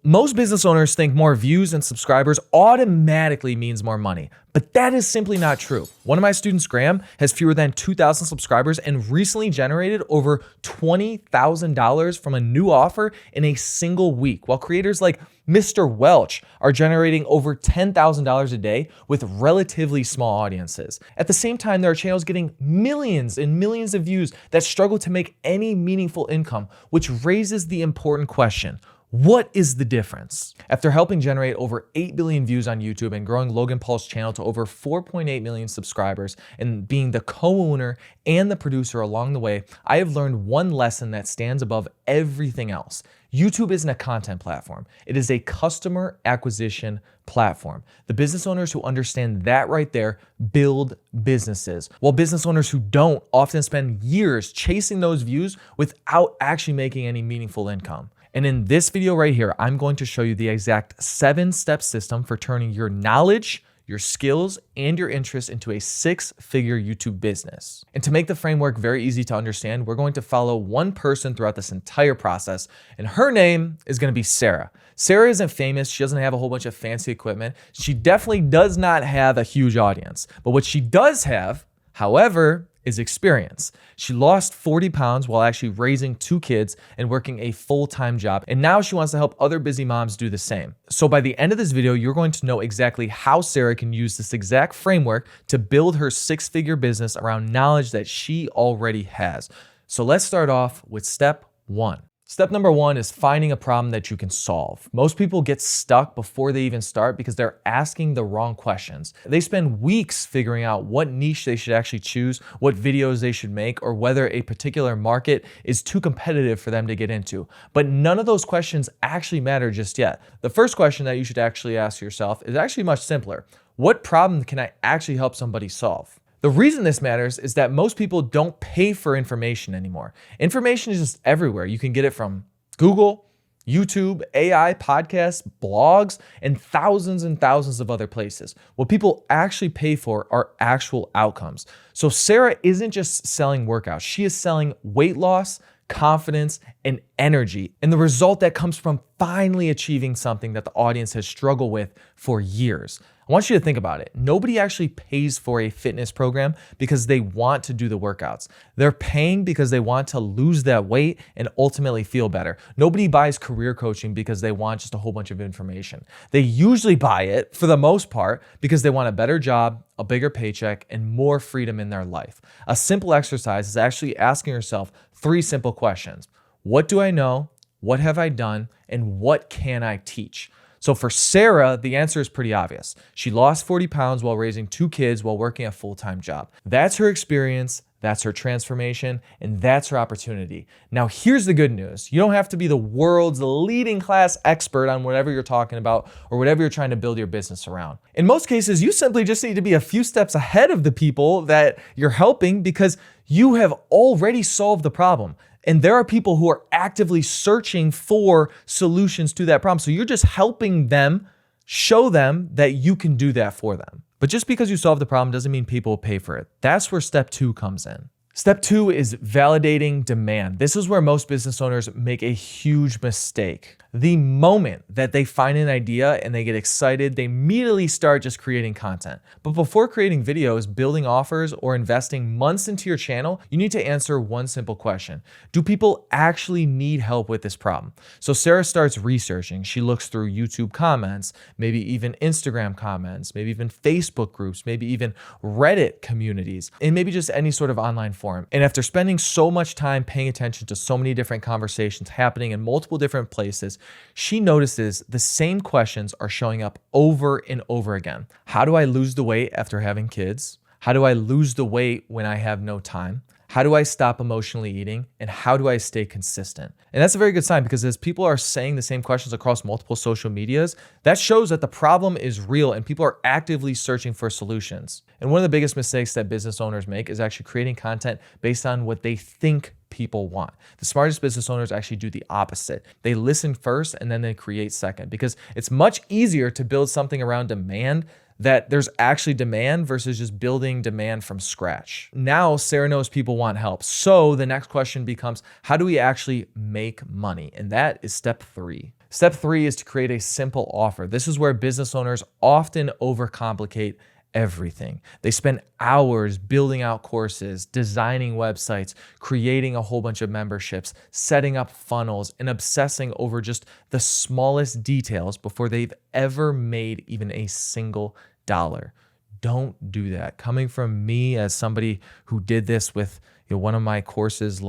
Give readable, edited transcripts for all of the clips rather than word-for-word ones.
Most business owners think more views and subscribers automatically means more money, but that is simply not true. One of my students, Graham, has fewer than 2,000 subscribers and recently generated over $20,000 from a new offer in a single week, while creators like Mr. Welch are generating over $10,000 a day with relatively small audiences. At the same time, there are channels getting millions and millions of views that struggle to make any meaningful income, which raises the important question: what is the difference? After helping generate over 8 billion views on YouTube and growing Logan Paul's channel to over 4.8 million subscribers and being the co-owner and the producer along the way, I have learned one lesson that stands above everything else. YouTube isn't a content platform. It is a customer acquisition platform. The business owners who understand that right there build businesses, while business owners who don't often spend years chasing those views without actually making any meaningful income. And in this video right here, I'm going to show you the exact 7-step system for turning your knowledge, your skills, and your interest into a 6-figure YouTube business. And to make the framework very easy to understand, we're going to follow one person throughout this entire process, and her name is going to be Sarah. Sarah isn't famous. She doesn't have a whole bunch of fancy equipment. She definitely does not have a huge audience. But what she does have, however, is experience. She lost 40 pounds while actually raising 2 kids and working a full-time job. And now she wants to help other busy moms do the same. So by the end of this video, you're going to know exactly how Sarah can use this exact framework to build her 6-figure business around knowledge that she already has. So let's start off with step 1. Step number 1 is finding a problem that you can solve. Most people get stuck before they even start because they're asking the wrong questions. They spend weeks figuring out what niche they should actually choose, what videos they should make, or whether a particular market is too competitive for them to get into. But none of those questions actually matter just yet. The first question that you should actually ask yourself is actually much simpler. What problem can I actually help somebody solve? The reason this matters is that most people don't pay for information anymore. Information is just everywhere. You can get it from Google, YouTube, AI, podcasts, blogs, and thousands of other places. What people actually pay for are actual outcomes. So Sarah isn't just selling workouts. She is selling weight loss, confidence, and energy, and the result that comes from finally achieving something that the audience has struggled with for years. I want you to think about it. Nobody actually pays for a fitness program because they want to do the workouts. They're paying because they want to lose that weight and ultimately feel better. Nobody buys career coaching because they want just a whole bunch of information. They usually buy it, for the most part, because they want a better job, a bigger paycheck, and more freedom in their life. A simple exercise is actually asking yourself 3 simple questions. What do I know? What have I done? And what can I teach? So for Sarah, the answer is pretty obvious. She lost 40 pounds while raising 2 kids while working a full-time job. That's her experience, that's her transformation, and that's her opportunity. Now, here's the good news. You don't have to be the world's leading class expert on whatever you're talking about or whatever you're trying to build your business around. In most cases, you simply just need to be a few steps ahead of the people that you're helping because you have already solved the problem. And there are people who are actively searching for solutions to that problem. So you're just helping them show them that you can do that for them. But just because you solve the problem doesn't mean people will pay for it. That's where step 2 comes in. Step 2 is validating demand. This is where most business owners make a huge mistake. The moment that they find an idea and they get excited, they immediately start just creating content. But before creating videos, building offers, or investing months into your channel, you need to answer one simple question. Do people actually need help with this problem? So Sarah starts researching. She looks through YouTube comments, maybe even Instagram comments, maybe even Facebook groups, maybe even Reddit communities, and maybe just any sort of online forum. And after spending so much time paying attention to so many different conversations happening in multiple different places, she notices the same questions are showing up over and over again. How do I lose the weight after having kids? How do I lose the weight when I have no time? How do I stop emotionally eating? And how do I stay consistent? And that's a very good sign because as people are saying the same questions across multiple social medias, that shows that the problem is real and people are actively searching for solutions. And one of the biggest mistakes that business owners make is actually creating content based on what they think people want. The smartest business owners actually do the opposite. They listen first and then they create second because it's much easier to build something around demand that there's actually demand versus just building demand from scratch. Now, Sarah knows people want help. So the next question becomes, how do we actually make money? And that is step 3. Step 3 is to create a simple offer. This is where business owners often overcomplicate everything. They spend hours building out courses, designing websites, creating a whole bunch of memberships, setting up funnels, and obsessing over just the smallest details before they've ever made even a single dollar. Don't do that. Coming from me as somebody who did this with one of my courses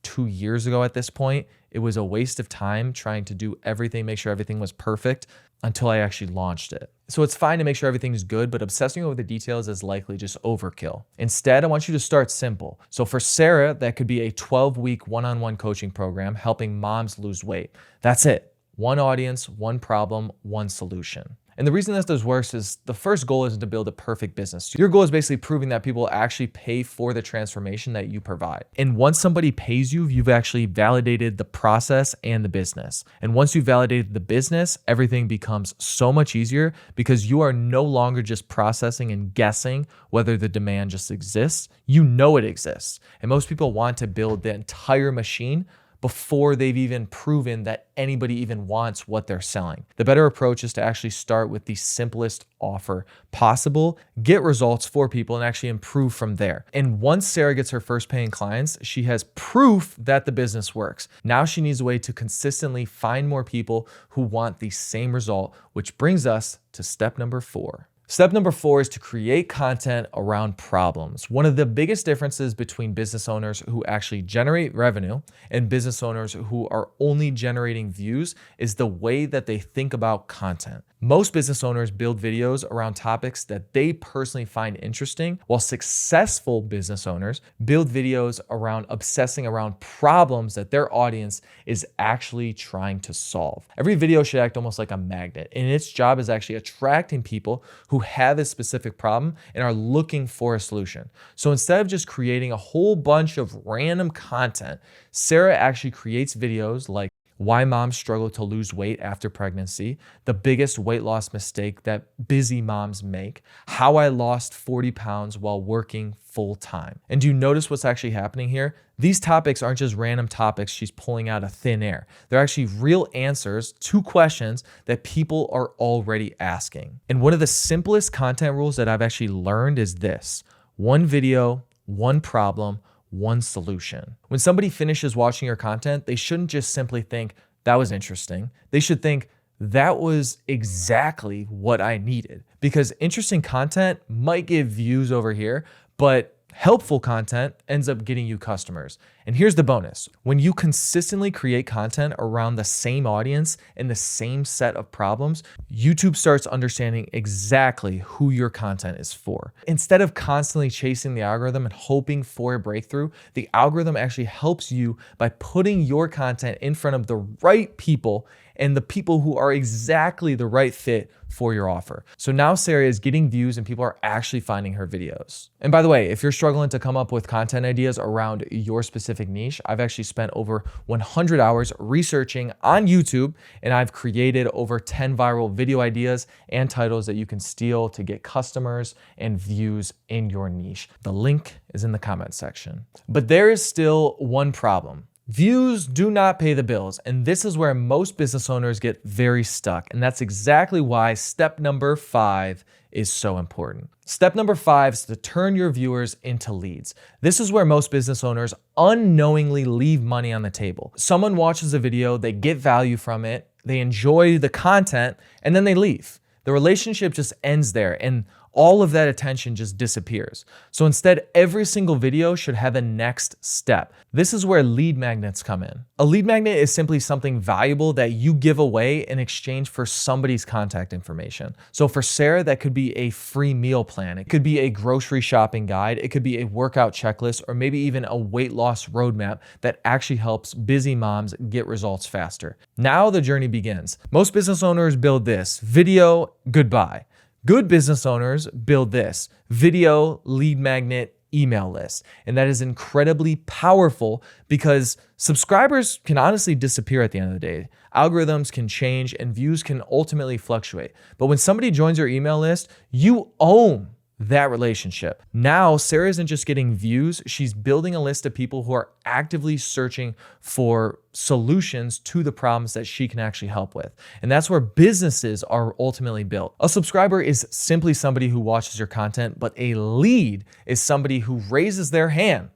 2 years ago at this point, it was a waste of time trying to do everything, make sure everything was perfect until I actually launched it. So it's fine to make sure everything's good, but obsessing over the details is likely just overkill. Instead, I want you to start simple. So for Sarah, that could be a 12-week one-on-one coaching program helping moms lose weight. That's it. One audience, one problem, one solution. And the reason this works is the first goal isn't to build a perfect business. Your goal is basically proving that people actually pay for the transformation that you provide. And once somebody pays you, you've actually validated the process and the business. And once you've validated the business, everything becomes so much easier because you are no longer just processing and guessing whether the demand just exists. You know it exists. And most people want to build the entire machine before they've even proven that anybody even wants what they're selling. The better approach is to actually start with the simplest offer possible, get results for people, and actually improve from there. And once Sarah gets her first paying clients, she has proof that the business works. Now she needs a way to consistently find more people who want the same result, which brings us to step number 4. Step number 4 is to create content around problems. One of the biggest differences between business owners who actually generate revenue and business owners who are only generating views is the way that they think about content. Most business owners build videos around topics that they personally find interesting, while successful business owners build videos around obsessing around problems that their audience is actually trying to solve. Every video should act almost like a magnet, and its job is actually attracting people who have a specific problem and are looking for a solution. So instead of just creating a whole bunch of random content, Sarah actually creates videos like why moms struggle to lose weight after pregnancy, the biggest weight loss mistake that busy moms make, how I lost 40 pounds while working full time. And do you notice what's actually happening here? These topics aren't just random topics she's pulling out of thin air. They're actually real answers to questions that people are already asking. And one of the simplest content rules that I've actually learned is this: one video, one problem, one solution. When somebody finishes watching your content, they shouldn't just simply think, that was interesting. They should think, that was exactly what I needed. Because interesting content might give views over here, but helpful content ends up getting you customers. And here's the bonus. When you consistently create content around the same audience and the same set of problems, YouTube starts understanding exactly who your content is for. Instead of constantly chasing the algorithm and hoping for a breakthrough, the algorithm actually helps you by putting your content in front of the right people and the people who are exactly the right fit for your offer. So now Sarah is getting views and people are actually finding her videos. And by the way, if you're struggling to come up with content ideas around your specific niche, I've actually spent over 100 hours researching on YouTube, and I've created over 10 viral video ideas and titles that you can steal to get customers and views in your niche. The link is in the comment section. But there is still one problem. Views do not pay the bills, and this is where most business owners get very stuck, and that's exactly why step number 5 is so important. Step number 5 is to turn your viewers into leads. This is where most business owners unknowingly leave money on the table. Someone watches a video, they get value from it, they enjoy the content, and then they leave. The relationship just ends there, and all of that attention just disappears. So instead, every single video should have a next step. This is where lead magnets come in. A lead magnet is simply something valuable that you give away in exchange for somebody's contact information. So for Sarah, that could be a free meal plan. It could be a grocery shopping guide. It could be a workout checklist, or maybe even a weight loss roadmap that actually helps busy moms get results faster. Now the journey begins. Most business owners build this: video, goodbye. Good business owners build this: video, lead magnet, email list. And that is incredibly powerful because subscribers can honestly disappear at the end of the day. Algorithms can change and views can ultimately fluctuate. But when somebody joins your email list, you own that relationship. Now, Sarah isn't just getting views, she's building a list of people who are actively searching for solutions to the problems that she can actually help with. And that's where businesses are ultimately built. A subscriber is simply somebody who watches your content, but a lead is somebody who raises their hand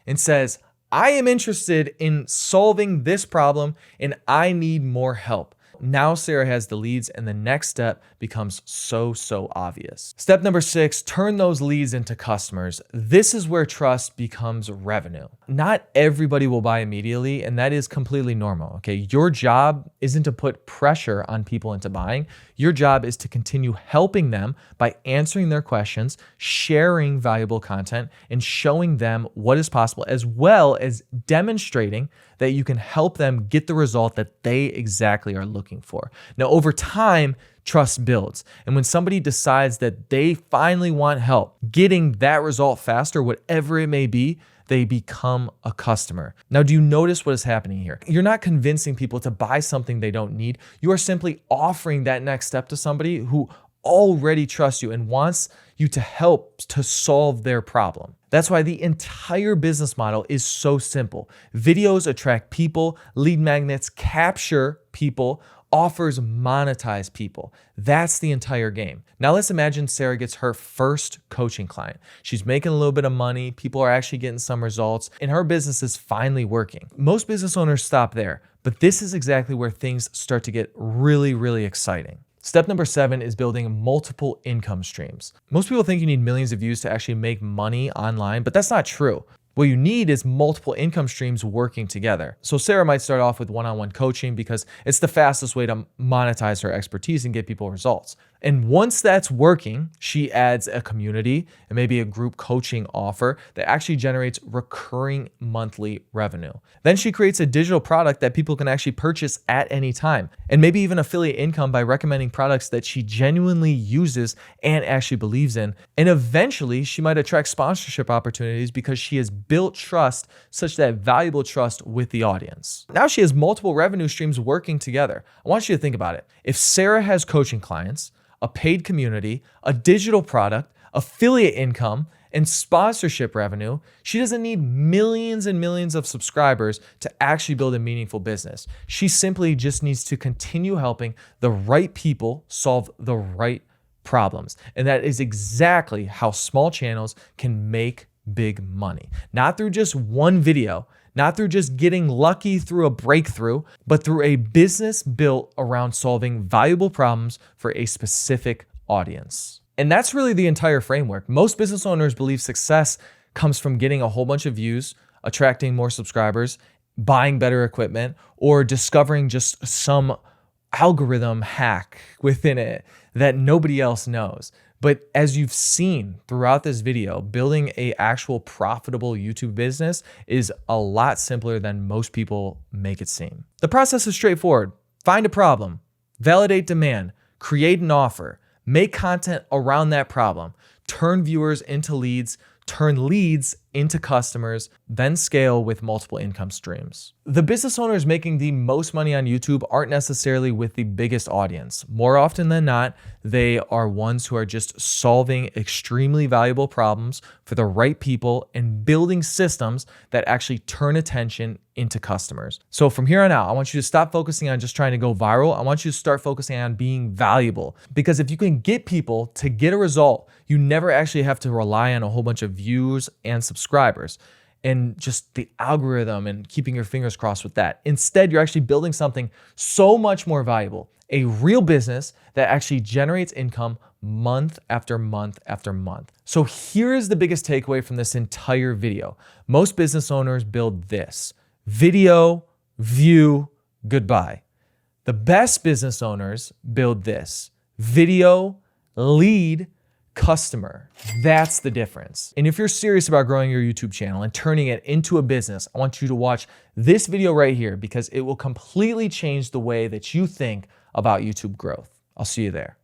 and says, I am interested in solving this problem and I need more help. Now Sarah has the leads and the next step becomes so obvious. Step number 6, turn those leads into customers. This is where trust becomes revenue. Not everybody will buy immediately, and that is completely normal, okay? Your job isn't to put pressure on people into buying. Your job is to continue helping them by answering their questions, sharing valuable content, and showing them what is possible, as well as demonstrating that you can help them get the result that they exactly are looking for. Now, over time, trust builds. And when somebody decides that they finally want help getting that result faster, whatever it may be, they become a customer. Now, do you notice what is happening here? You're not convincing people to buy something they don't need. You are simply offering that next step to somebody who already trusts you and wants you to help to solve their problem. That's why the entire business model is so simple. Videos attract people, lead magnets capture people, offers monetize people. That's the entire game. Now let's imagine Sarah gets her first coaching client. She's making a little bit of money, people are actually getting some results, and her business is finally working. Most business owners stop there, but this is exactly where things start to get really exciting. Step number 7 is building multiple income streams. Most people think you need millions of views to actually make money online, but that's not true. What you need is multiple income streams working together. So Sarah might start off with one-on-one coaching because it's the fastest way to monetize her expertise and get people results. And once that's working, she adds a community and maybe a group coaching offer that actually generates recurring monthly revenue. Then she creates a digital product that people can actually purchase at any time, and maybe even affiliate income by recommending products that she genuinely uses and actually believes in. And eventually she might attract sponsorship opportunities because she has built trust, such that valuable trust with the audience. Now she has multiple revenue streams working together. I want you to think about it. If Sarah has coaching clients, a paid community, a digital product, affiliate income, and sponsorship revenue, she doesn't need millions and millions of subscribers to actually build a meaningful business. She simply just needs to continue helping the right people solve the right problems. And that is exactly how small channels can make big money. Not through just one video, not through just getting lucky through a breakthrough, but through a business built around solving valuable problems for a specific audience. And that's really the entire framework. Most business owners believe success comes from getting a whole bunch of views, attracting more subscribers, buying better equipment, or discovering just some algorithm hack within it that nobody else knows. But as you've seen throughout this video, building an actual profitable YouTube business is a lot simpler than most people make it seem. The process is straightforward. Find a problem, validate demand, create an offer, make content around that problem, turn viewers into leads, turn leads into customers, then scale with multiple income streams. The business owners making the most money on YouTube aren't necessarily with the biggest audience. More often than not, they are ones who are just solving extremely valuable problems for the right people and building systems that actually turn attention into customers. So from here on out, I want you to stop focusing on just trying to go viral. I want you to start focusing on being valuable, because if you can get people to get a result, you never actually have to rely on a whole bunch of views and subscribers and just the algorithm and keeping your fingers crossed with that. Instead, you're actually building something so much more valuable, a real business that actually generates income month after month after month. So here is the biggest takeaway from this entire video. Most business owners build this: video, view, goodbye. The best business owners build this: video, lead, customer. That's the difference. And if you're serious about growing your YouTube channel and turning it into a business, I want you to watch this video right here, because it will completely change the way that you think about YouTube growth. I'll see you there.